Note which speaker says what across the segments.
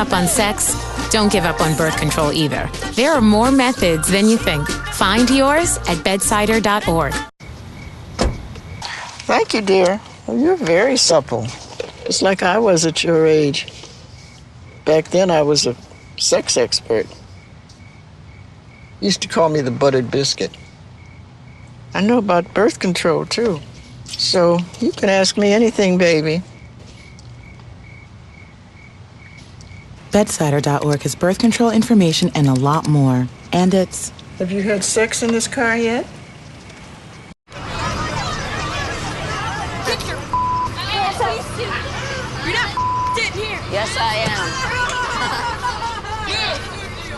Speaker 1: up on sex, don't give up on birth control either. There are more methods than you think. Find yours at bedsider.org.
Speaker 2: Thank you, dear. Well, you're very supple. Just like I was at your age. Back then, I was a sex expert. Used to call me the buttered biscuit. I know about birth control, too. So you can ask me anything, baby.
Speaker 3: Bedsider.org has birth control information and a lot more. And it's...
Speaker 2: Have you had sex in this car yet?
Speaker 4: Get your ass. You're not in here.
Speaker 5: Yes, I am.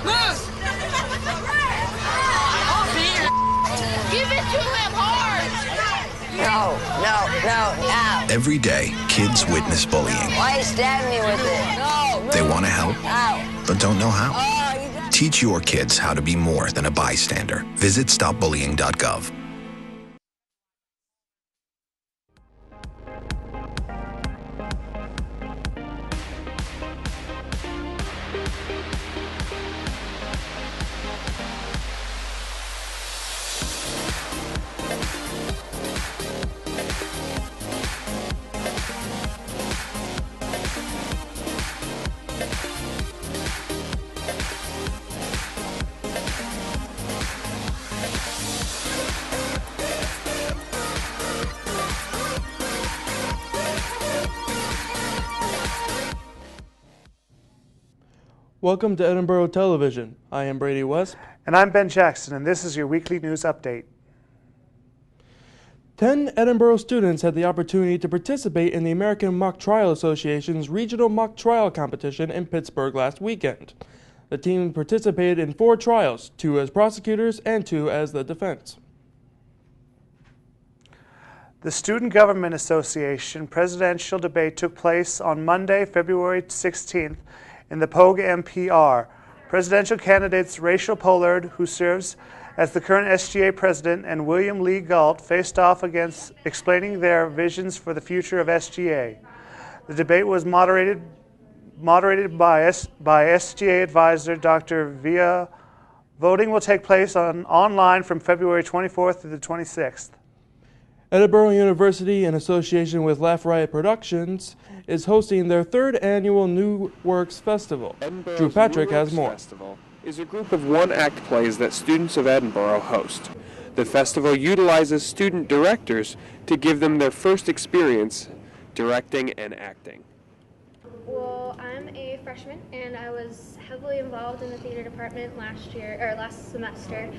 Speaker 4: Move. Give it to him hard.
Speaker 5: No.
Speaker 6: Every day, kids witness bullying.
Speaker 5: Why you stab me with it? No.
Speaker 6: They want to help, but don't know how.
Speaker 5: Oh,
Speaker 6: Teach your kids how to be more than a bystander. Visit stopbullying.gov.
Speaker 7: Welcome to Edinboro Television. I am Brady West.
Speaker 8: And I'm Ben Jackson, and this is your weekly news update.
Speaker 7: 10 Edinboro students had the opportunity to participate in the American Mock Trial Association's regional mock trial competition in Pittsburgh last weekend. The team participated in 4 trials, 2 as prosecutors and 2 as the defense.
Speaker 8: The Student Government Association presidential debate took place on Monday, February 16th in the Pogue MPR. Presidential candidates Rachel Pollard, who serves as the current SGA president, and William Lee Galt faced off against explaining their visions for the future of SGA. The debate was moderated by SGA advisor Dr. Via. Voting will take place online from February 24th to the 26th.
Speaker 7: Edinboro University, in association with Laugh Riot Productions, is hosting their 3rd annual New Works Festival.
Speaker 9: Edinboro's
Speaker 7: Drew Patrick
Speaker 9: New
Speaker 7: has
Speaker 9: Works
Speaker 7: more.
Speaker 9: Festival is a group of one-act plays that students of Edinboro host. The festival utilizes student directors to give them their first experience directing and acting.
Speaker 10: Well, I'm a freshman, and I was heavily involved in the theater department last semester.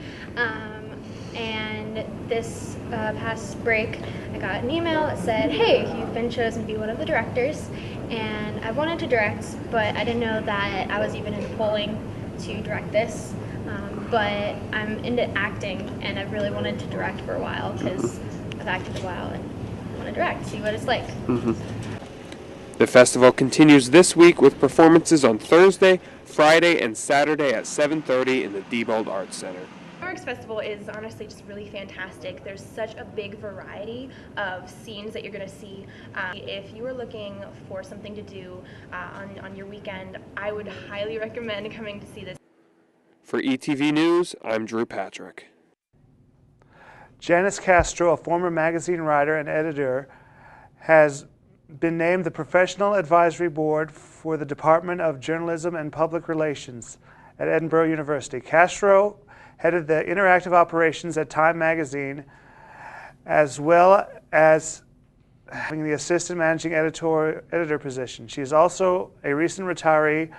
Speaker 10: And this past break, I got an email that said, "Hey, you've been chosen to be one of the directors." And I wanted to direct, but I didn't know that I was even in the polling to direct this. But I'm into acting, and I've really wanted to direct for a while because I've acted a while and want to direct, see what it's like.
Speaker 9: The festival continues this week with performances on Thursday, Friday, and Saturday at 7:30 in the Diebold Arts Center.
Speaker 11: New Works Festival is honestly just really fantastic. There's such a big variety of scenes that you're going to see. If you were looking for something to do on your weekend, I would highly recommend coming to see this.
Speaker 9: For ETV News, I'm Drew Patrick.
Speaker 8: Janice Castro, a former magazine writer and editor, has been named the Professional Advisory Board for the Department of Journalism and Public Relations at Edinboro University. Castro headed the interactive operations at Time magazine, as well as having the assistant managing editor position. She is also a recent retiree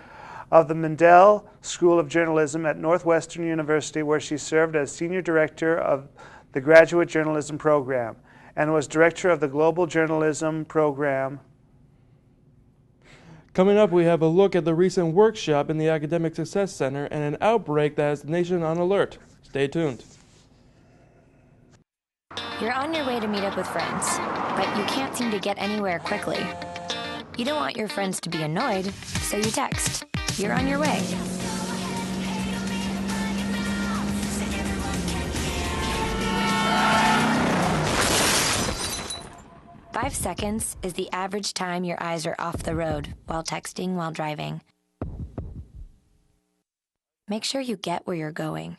Speaker 8: of the Mendel School of Journalism at Northwestern University, where she served as senior director of the graduate journalism program and was director of the global journalism program.
Speaker 7: Coming up, we have a look at the recent workshop in the Academic Success Center and an outbreak that has the nation on alert. Stay tuned.
Speaker 12: You're on your way to meet up with friends, but you can't seem to get anywhere quickly. You don't want your friends to be annoyed, so you text. You're on your way. 5 seconds is the average time your eyes are off the road while texting while driving. make sure you get where you're going.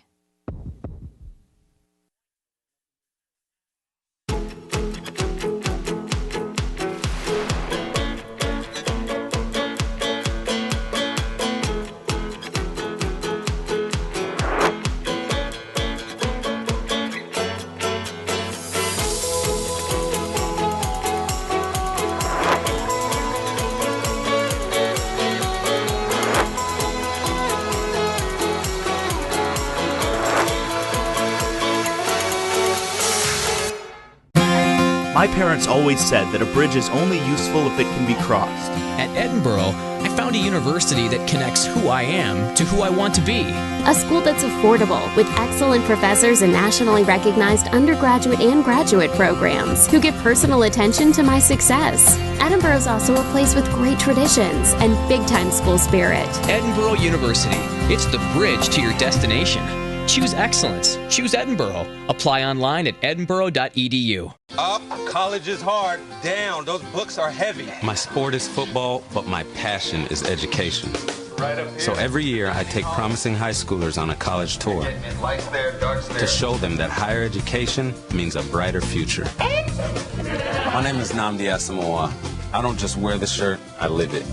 Speaker 13: My parents always said that a bridge is only useful if it can be crossed.
Speaker 14: At Edinboro, I found a university that connects who I am to who I want to be.
Speaker 15: A school that's affordable, with excellent professors and nationally recognized undergraduate and graduate programs who give personal attention to my success. Edinboro is also a place with great traditions and big-time school spirit.
Speaker 14: Edinboro University. It's the bridge to your destination. Choose excellence. Choose Edinboro. Apply online at edinboro.edu.
Speaker 16: Up, college is hard. Down, those books are heavy.
Speaker 17: My sport is football, but my passion is education.
Speaker 16: Right up here.
Speaker 17: So every year I take promising high schoolers on a college tour
Speaker 16: Lights there, darks there.
Speaker 17: to show them that higher education means a brighter future. My name is Nnamdi Asamoah. I don't just wear the shirt, I live it.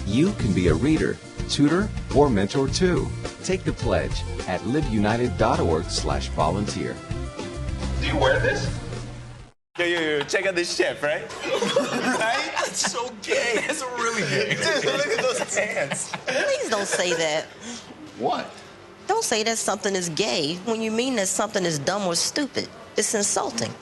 Speaker 18: You can be a reader, tutor, or mentor too. Take the pledge at liveunited.org/volunteer.
Speaker 16: Do you wear this?
Speaker 19: Yo, check out this chef, right? Right? That's so gay. That's really gay. Dude, look at those pants.
Speaker 20: Please don't say that.
Speaker 19: What?
Speaker 20: Don't say that something is gay when you mean that something is dumb or stupid. It's insulting.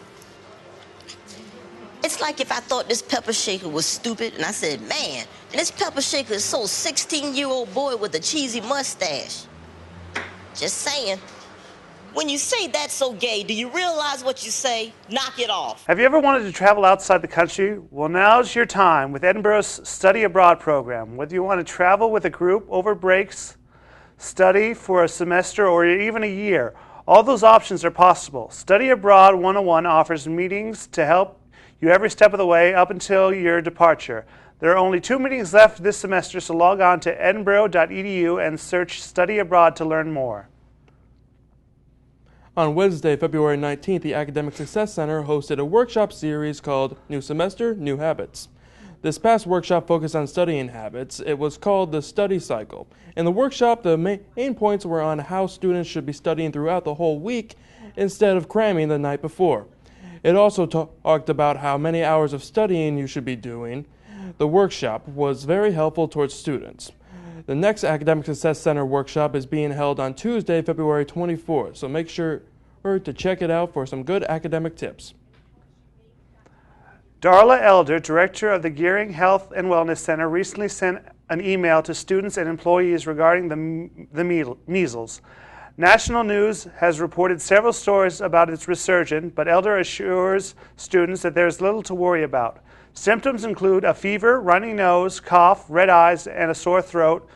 Speaker 20: It's like if I thought this pepper shaker was stupid and I said, man, this pepper shaker is so 16-year-old boy with a cheesy mustache. Just saying. When you say that's so gay, do you realize what you say? Knock it off.
Speaker 8: Have you ever wanted to travel outside the country? Well, now's your time with Edinboro's Study Abroad program. Whether you want to travel with a group over breaks, study for a semester, or even a year, all those options are possible. Study Abroad 101 offers meetings to help you every step of the way up until your departure. There are only 2 meetings left this semester, so log on to edinboro.edu and search Study Abroad to learn more.
Speaker 7: On Wednesday, February 19th, the Academic Success Center hosted a workshop series called New Semester, New Habits. This past workshop focused on studying habits. It was called the Study Cycle. In the workshop, the main points were on how students should be studying throughout the whole week instead of cramming the night before. It also talked about how many hours of studying you should be doing. The workshop was very helpful towards students. The next Academic Success Center workshop is being held on Tuesday, February 24th, so make sure to check it out for some good academic tips.
Speaker 8: Darla Elder, director of the Gearing Health and Wellness Center, recently sent an email to students and employees regarding the measles. National news has reported several stories about its resurgence, but Elder assures students that there is little to worry about. Symptoms include a fever, runny nose, cough, red eyes, and a sore throat,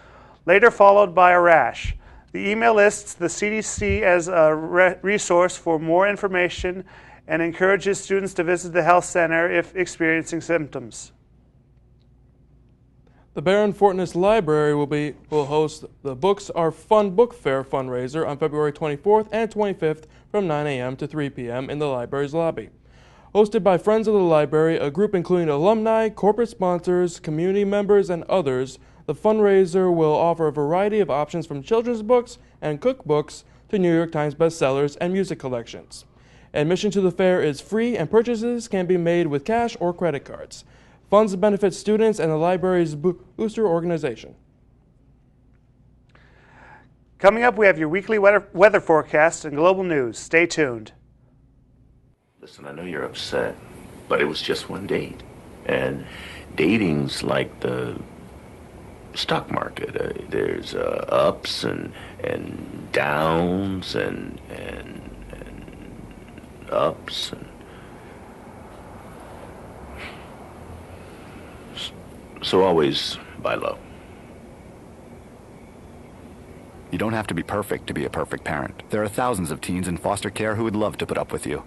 Speaker 8: later followed by a rash. The email lists the CDC as a resource for more information and encourages students to visit the health center if experiencing symptoms.
Speaker 7: The Baron Fortness Library will host the Books Are Fun Book Fair fundraiser on February 24th and 25th from 9 a.m. to 3 p.m. in the library's lobby. Hosted by Friends of the Library, a group including alumni, corporate sponsors, community members, and others, the fundraiser will offer a variety of options from children's books and cookbooks to New York Times bestsellers and music collections. Admission to the fair is free and purchases can be made with cash or credit cards. Funds benefit students and the library's booster organization.
Speaker 8: Coming up, we have your weekly weather forecast and global news. Stay tuned.
Speaker 21: Listen, I know you're upset, but it was just one date. And dating's like the stock market. There's ups and downs and ups. So always buy low.
Speaker 22: You don't have to be perfect to be a perfect parent. There are thousands of teens in foster care who would love to put up with you.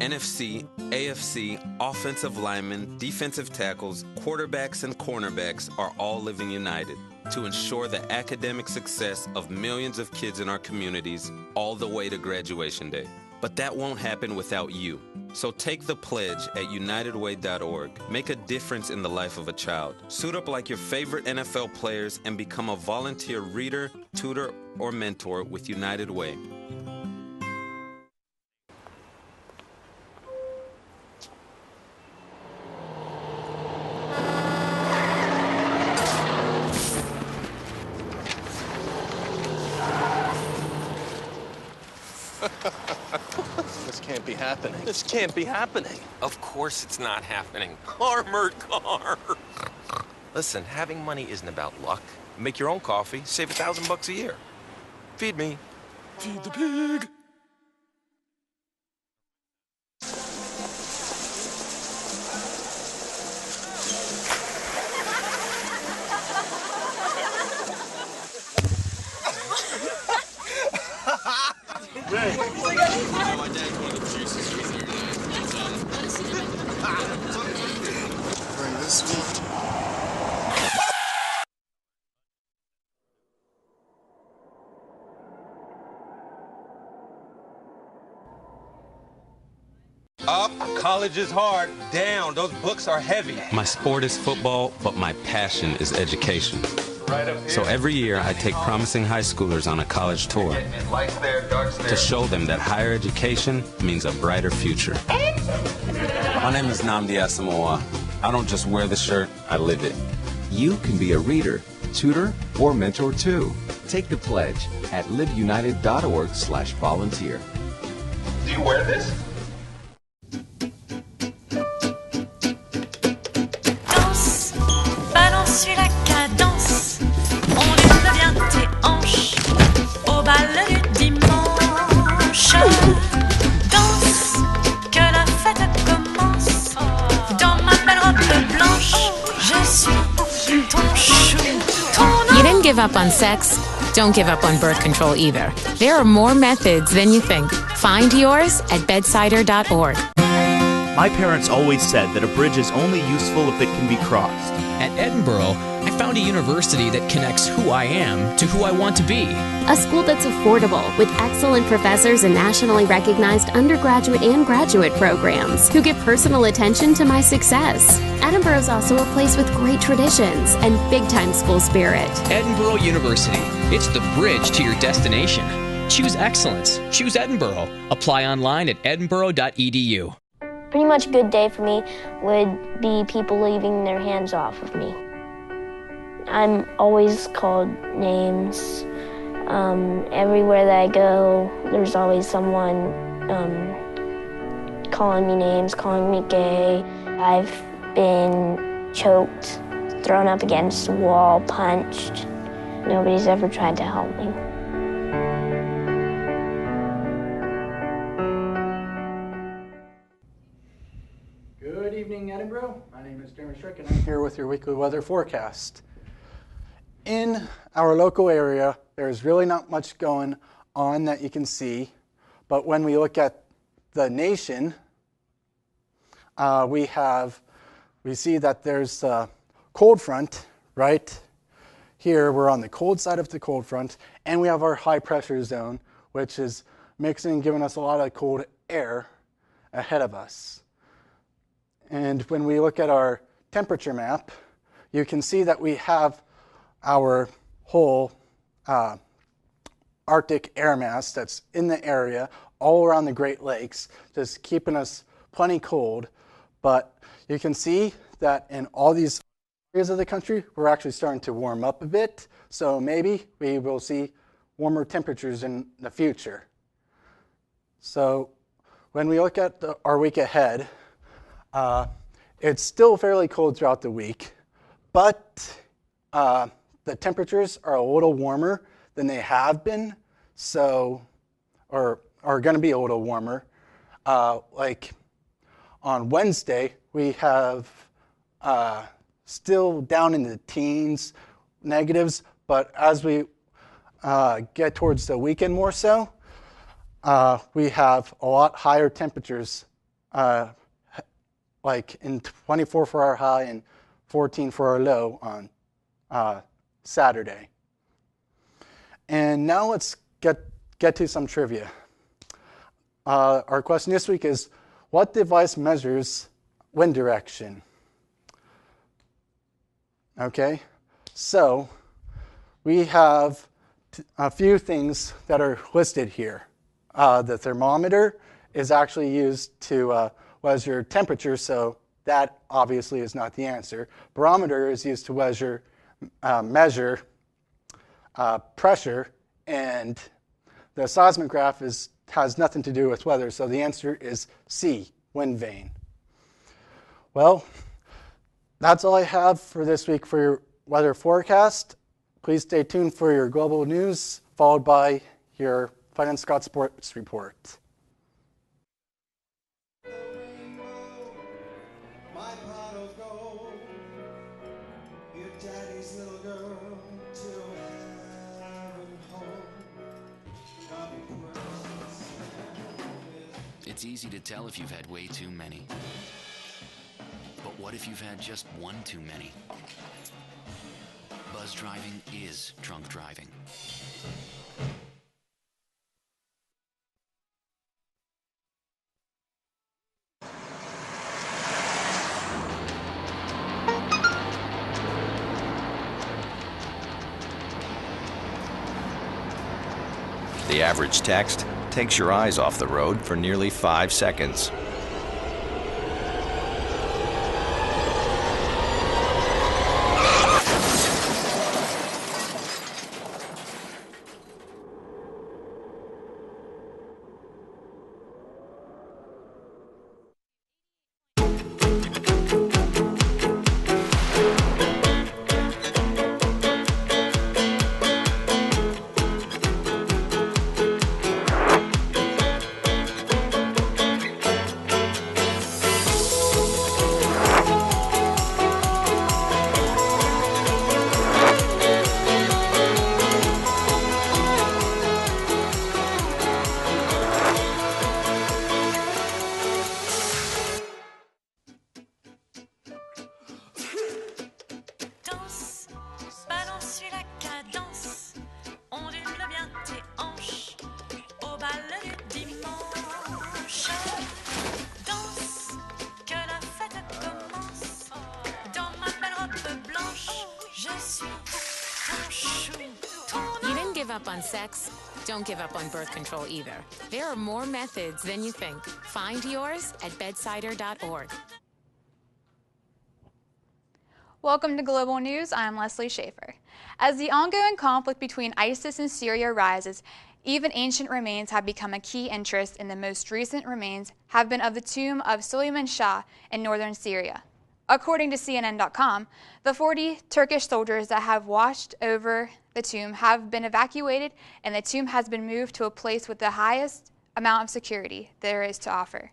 Speaker 17: NFC, AFC, offensive linemen, defensive tackles, quarterbacks, and cornerbacks are all living united to ensure the academic success of millions of kids in our communities all the way to graduation day. But that won't happen without you. So take the pledge at unitedway.org. Make a difference in the life of a child. Suit up like your favorite NFL players and become a volunteer reader, tutor, or mentor with United Way.
Speaker 1: This can't be happening. This can't be happening.
Speaker 19: Of course it's not happening. Armored car. Listen, having money isn't about luck. Make your own coffee, save $1,000 a year. Feed me. Feed the pig.
Speaker 1: Bring this week.
Speaker 16: Up, college is hard. Down, those books are heavy.
Speaker 17: My sport is football, but my passion is education. So every year I take promising high schoolers on a college tour to show them that higher education means a brighter future.
Speaker 18: My name is Nnamdi Asamoah. I don't just wear the shirt, I live it. You can be a reader, tutor, or mentor too. Take the pledge at liveunited.org/volunteer.
Speaker 19: Do you wear this?
Speaker 3: Danse, balance, suis la cadence. On lève bien tes hanches au bal du dimanche. Danse, que la fête commence. Dans ma belle robe blanche, je suis ton chou, ton
Speaker 23: You didn't give up on sex. Don't give up on birth control either. There are more methods than you think. Find yours at bedsider.org.
Speaker 13: My parents always said that a bridge is only useful if it can be crossed.
Speaker 14: At Edinboro, I found a university that connects who I am to who I want to be.
Speaker 15: A school that's affordable with excellent professors and nationally recognized undergraduate and graduate programs who give personal attention to my success. Edinboro is also a place with great traditions and big-time school spirit.
Speaker 14: Edinboro University. It's the bridge to your destination. Choose excellence. Choose Edinboro. Apply online at edinboro.edu.
Speaker 24: Pretty much a good day for me would be people leaving their hands off of me. I'm always called names. Everywhere that I go, there's always someone calling me names, calling me gay. I've been choked, thrown up against a wall, punched. Nobody's ever tried to help me.
Speaker 8: Good evening, Edinboro. My name is Jeremy Strick, and I'm here with your weekly weather forecast. In our local area, there's really not much going on that you can see, but when we look at the nation, we see that there's a cold front right here. We're on the cold side of the cold front, and we have our high pressure zone, which is mixing and giving us a lot of cold air ahead of us. And when we look at our temperature map, you can see that we have our whole Arctic air mass that's in the area all around the Great Lakes, just keeping us plenty cold. But you can see that in all these areas of the country, we're actually starting to warm up a bit. So maybe we will see warmer temperatures in the future. So when we look at our week ahead, it's still fairly cold throughout the week, but the temperatures are a little warmer than they have been, or are going to be a little warmer. Like on Wednesday, we have still down in the teens, negatives, but as we get towards the weekend more so, we have a lot higher temperatures
Speaker 2: like in 24 for our high and 14 for our low on Saturday. And now let's get to some trivia. Our question this week is, what device measures wind direction? Okay, so we have a few things that are listed here. The thermometer is actually used to measure temperature, so that obviously is not the answer. Barometer is used to measure pressure, and the seismograph has nothing to do with weather, so the answer is C, wind vane. Well, that's all I have for this week for your weather forecast. Please stay tuned for your global news, followed by your Fun and Scott Sports Report.
Speaker 4: It's easy to tell if you've had way too many. But what if you've had just one too many? Buzz driving is drunk driving.
Speaker 5: The average text takes your eyes off the road for nearly 5 seconds.
Speaker 23: Up on sex, don't give up on birth control either. There are more methods than you think. Find yours at bedsider.org.
Speaker 6: Welcome to Global News. I'm Leslie Schaefer. As the ongoing conflict between ISIS and Syria rises, even ancient remains have become a key interest, and the most recent remains have been of the tomb of Suleiman Shah in northern Syria. According to CNN.com, the 40 Turkish soldiers that have watched over the tomb have been evacuated, and the tomb has been moved to a place with the highest amount of security there is to offer.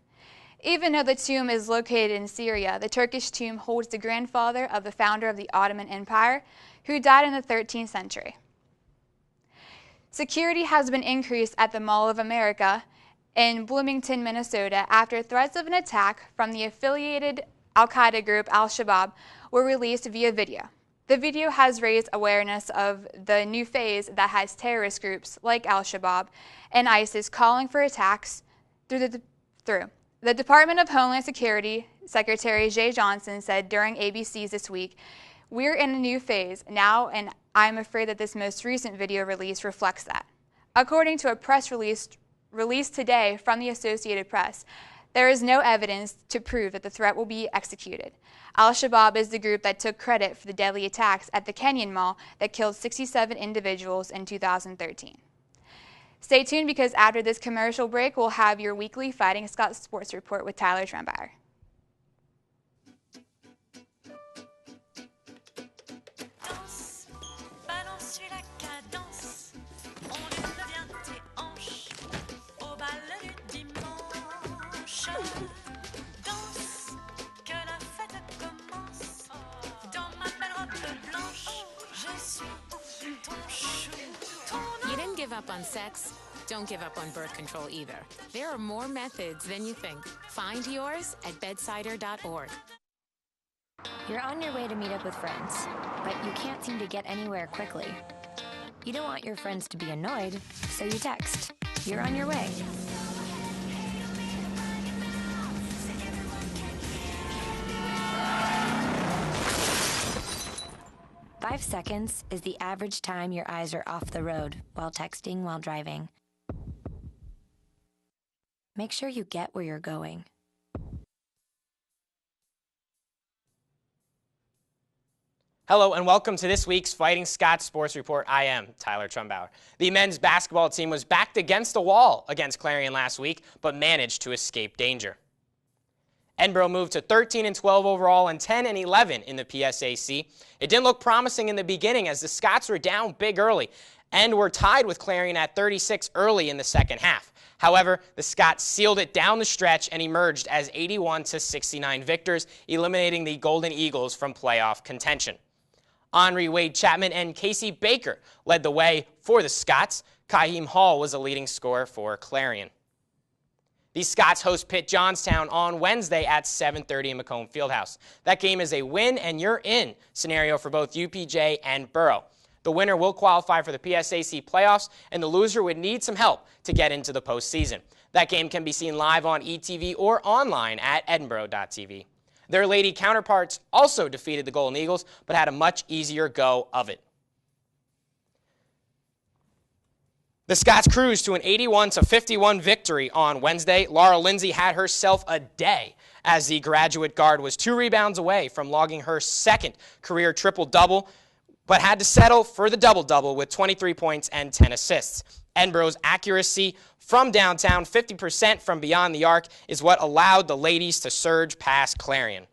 Speaker 6: Even though the tomb is located in Syria, the Turkish tomb holds the grandfather of the founder of the Ottoman Empire, who died in the 13th century. Security has been increased at the Mall of America in Bloomington, Minnesota, after threats of an attack from the affiliated Al-Qaeda group Al-Shabaab were released via video. The video has raised awareness of the new phase that has terrorist groups like Al-Shabaab and ISIS calling for attacks through. The Department of Homeland Security Secretary Jay Johnson said during ABC's This Week, "We're in a new phase now, and I'm afraid that this most recent video release reflects that." According to a press release released today from the Associated Press, there is no evidence to prove that the threat will be executed. Al-Shabaab is the group that took credit for the deadly attacks at the Kenyan Mall that killed 67 individuals in 2013. Stay tuned, because after this commercial break, we'll have your weekly Fighting Scots Sports Report with Tyler Trembauer.
Speaker 23: You didn't give up on sex, Don't give up on birth control either. There are more methods than you think. Find yours at bedsider.org.
Speaker 9: You're on your way to meet up with friends, but you can't seem to get anywhere quickly. You don't want your friends to be annoyed, so you text. You're on your way. Five seconds is the average time your eyes are off the road while texting while driving. Make sure you get where you're going.
Speaker 10: Hello and welcome to this week's Fighting Scots Sports Report. I am Tyler Trumbauer. The men's basketball team was backed against the wall against Clarion last week, but managed to escape danger. Edinboro moved to 13-12 overall and 10-11 in the PSAC. It didn't look promising in the beginning as the Scots were down big early and were tied with Clarion at 36 early in the second half. However, the Scots sealed it down the stretch and emerged as 81-69 victors, eliminating the Golden Eagles from playoff contention. Henri Wade Chapman and Casey Baker led the way for the Scots. Kaheem Hall was a leading scorer for Clarion. The Scots host Pitt Johnstown on Wednesday at 7:30 in Macomb Fieldhouse. That game is a win and you're in scenario for both UPJ and Borough. The winner will qualify for the PSAC playoffs, and the loser would need some help to get into the postseason. That game can be seen live on ETV or online at edinboro.tv. Their lady counterparts also defeated the Golden Eagles, but had a much easier go of it. The Scots cruised to an 81-51 victory on Wednesday. Laura Lindsay had herself a day as the graduate guard was 2 rebounds away from logging her second career triple-double, but had to settle for the double-double with 23 points and 10 assists. Edinboro's accuracy from downtown, 50% from beyond the arc, is what allowed the ladies to surge past Clarion.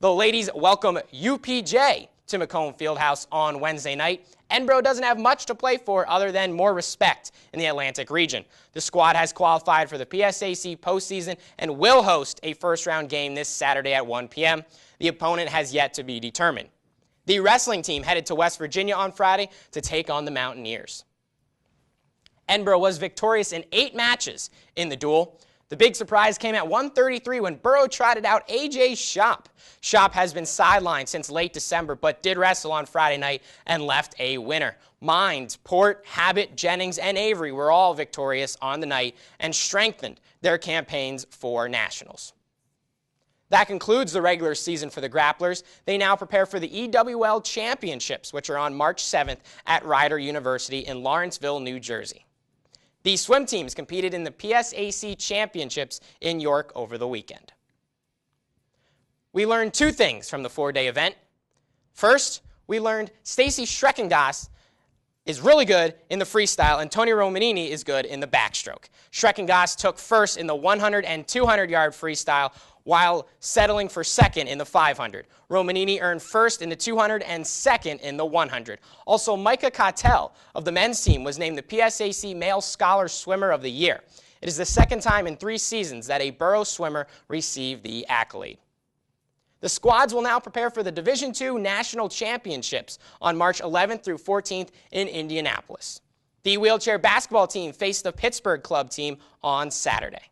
Speaker 10: The ladies welcome UPJ to Macomb Fieldhouse on Wednesday night. Edinboro doesn't have much to play for other than more respect in the Atlantic region. The squad has qualified for the PSAC postseason and will host a first-round game this Saturday at 1 p.m. The opponent has yet to be determined. The wrestling team headed to West Virginia on Friday to take on the Mountaineers. Edinboro was victorious in 8 matches in the duel. The big surprise came at 1:33 when Borough trotted out A.J. Shop. Shop has been sidelined since late December, but did wrestle on Friday night and left a winner. Mines, Port, Habit, Jennings, and Avery were all victorious on the night and strengthened their campaigns for nationals. That concludes the regular season for the Grapplers. They now prepare for the EWL Championships, which are on March 7th at Rider University in Lawrenceville, New Jersey. The swim teams competed in the PSAC Championships in York over the weekend. We learned 2 things from the 4-day event. First, we learned Stacy Schreckengoss is really good in the freestyle, and Tony Romanini is good in the backstroke. Schreckengoss took first in the 100 and 200-yard freestyle, while settling for second in the 500. Romanini earned first in the 200 and second in the 100. Also, Micah Cottel of the men's team was named the PSAC Male Scholar Swimmer of the Year. It is the second time in 3 seasons that a Borough swimmer received the accolade. The squads will now prepare for the Division II National Championships on March 11th through 14th in Indianapolis. The wheelchair basketball team faced the Pittsburgh Club team on Saturday.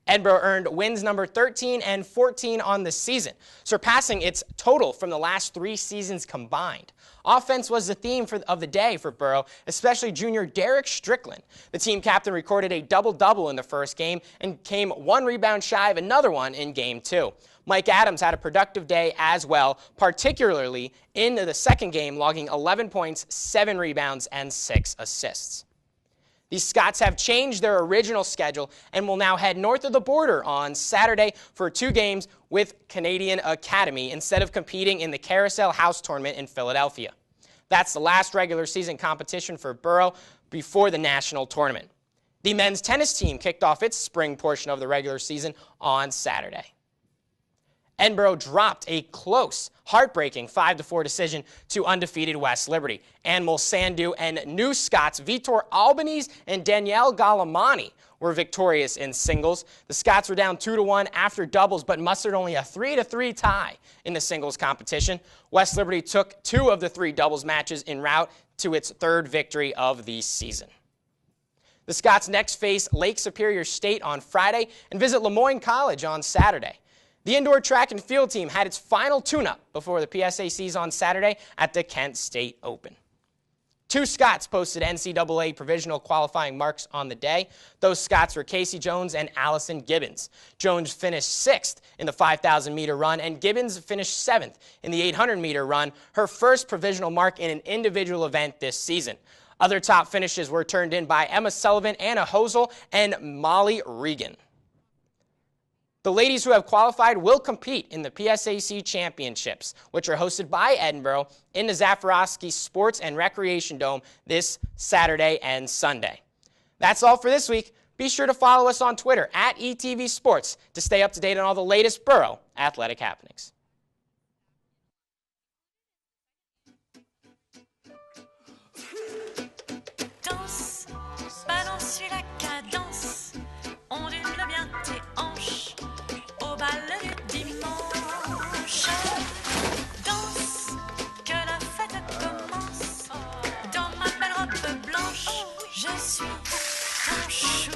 Speaker 10: Edinboro earned wins number 13 and 14 on the season, surpassing its total from the last 3 seasons combined. Offense was the theme of the day for Borough, especially junior Derek Strickland. The team captain recorded a double-double in the first game and came 1 rebound shy of another one in Game 2. Mike Adams had a productive day as well, particularly in the second game, logging 11 points, 7 rebounds, and 6 assists. The Scots have changed their original schedule and will now head north of the border on Saturday for 2 games with Canadian Academy instead of competing in the Carousel House Tournament in Philadelphia. That's the last regular season competition for Borough before the national tournament. The men's tennis team kicked off its spring portion of the regular season on Saturday. Edinboro dropped a close, heartbreaking 5-4 decision to undefeated West Liberty. Anmol Sandhu and new Scots Vitor Albanese and Danielle Galamani were victorious in singles. The Scots were down 2-1 after doubles, but mustered only a 3-3 tie in the singles competition. West Liberty took 2 of the 3 doubles matches en route to its 3rd victory of the season. The Scots next face Lake Superior State on Friday and visit Lemoyne College on Saturday. The indoor track and field team had its final tune-up before the PSACs on Saturday at the Kent State Open. 2 Scots posted NCAA provisional qualifying marks on the day. Those Scots were Casey Jones and Allison Gibbons. Jones finished 6th in the 5,000-meter run, and Gibbons finished 7th in the 800-meter run, her first provisional mark in an individual event this season. Other top finishes were turned in by Emma Sullivan, Anna Hosel, and Molly Regan. The ladies who have qualified will compete in the PSAC Championships, which are hosted by Edinboro in the Zaffarowski Sports and Recreation Dome this Saturday and Sunday. That's all for this week. Be sure to follow us on Twitter at ETV Sports to stay up to date on all the latest borough athletic happenings.
Speaker 3: Danse, balance sur la cadence, ondule bien tes hanches. Au bal du dimanche, danse, que la fête commence. Dans ma belle robe blanche, je suis ton chou.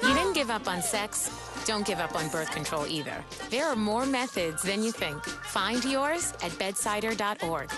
Speaker 23: You didn't give up on sex. Don't give up on birth control either. There are more methods than you think. Find yours at bedsider.org.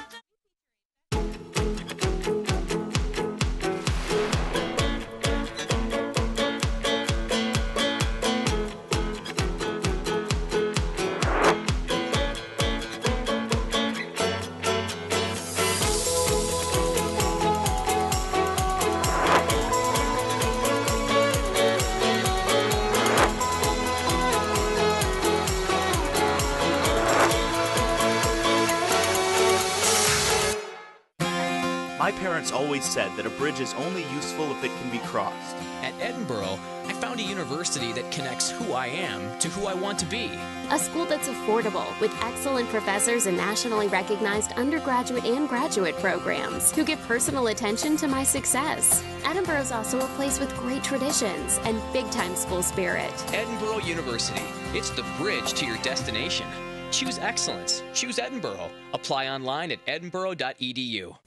Speaker 13: My parents always said that a bridge is only useful if it can be crossed.
Speaker 14: At Edinboro, I found a university that connects who I am to who I want to be.
Speaker 15: A school that's affordable with excellent professors and nationally recognized undergraduate and graduate programs who give personal attention to my success. Edinboro is also a place with great traditions and big-time school spirit.
Speaker 14: Edinboro University. It's the bridge to your destination. Choose excellence. Choose Edinboro. Apply online at edinboro.edu.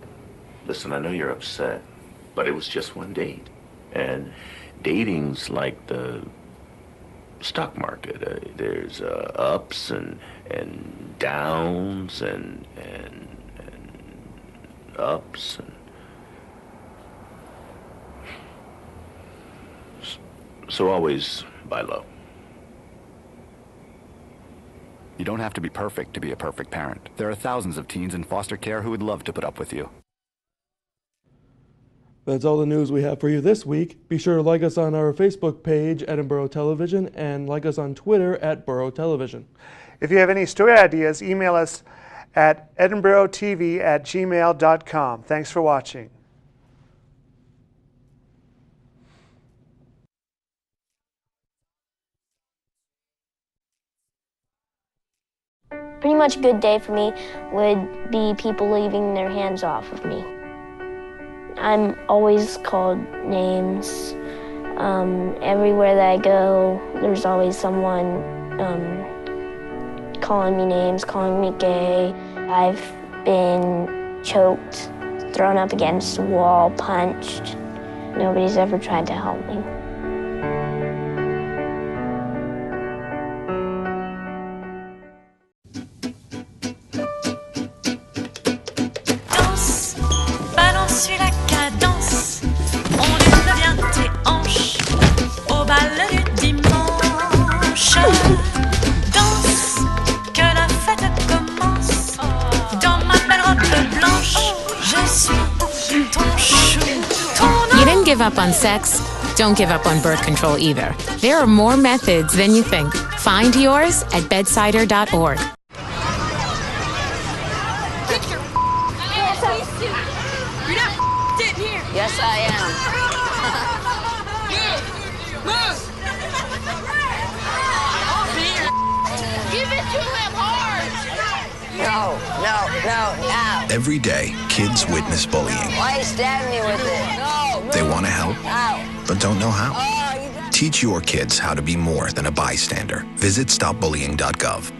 Speaker 21: Listen, I know you're upset, but it was just one date. And dating's like the stock market. There's ups and downs and ups. So always buy low.
Speaker 22: You don't have to be perfect to be a perfect parent. There are thousands of teens in foster care who would love to put up with you.
Speaker 7: That's all the news we have for you this week. Be sure to like us on our Facebook page, Edinboro Television, and like us on Twitter at Borough Television.
Speaker 8: If you have any story ideas, email us at edinborotv@gmail.com. Thanks for watching.
Speaker 24: Pretty much a good day for me would be people leaving their hands off of me. I'm always called names. Everywhere that I go, there's always someone calling me names, calling me gay. I've been choked, thrown up against the wall, punched. Nobody's ever tried to help me.
Speaker 3: Suis la cadence, ondule bien tes hanches au bal du dimanche. Danse, que la fête commence. Dans ma belle robe blanche, je suis ton chou.
Speaker 23: You didn't give up on sex. Don't give up on birth control either. There are more methods than you think. Find yours at bedsider.org.
Speaker 11: Yes, I am.
Speaker 12: Move! Give it to him hard!
Speaker 11: No.
Speaker 20: Every day, kids witness bullying.
Speaker 11: Why are you stabbing me with it? No.
Speaker 20: They want to help,
Speaker 11: Ow.
Speaker 20: but don't know how. Teach your kids how to be more than a bystander. Visit stopbullying.gov.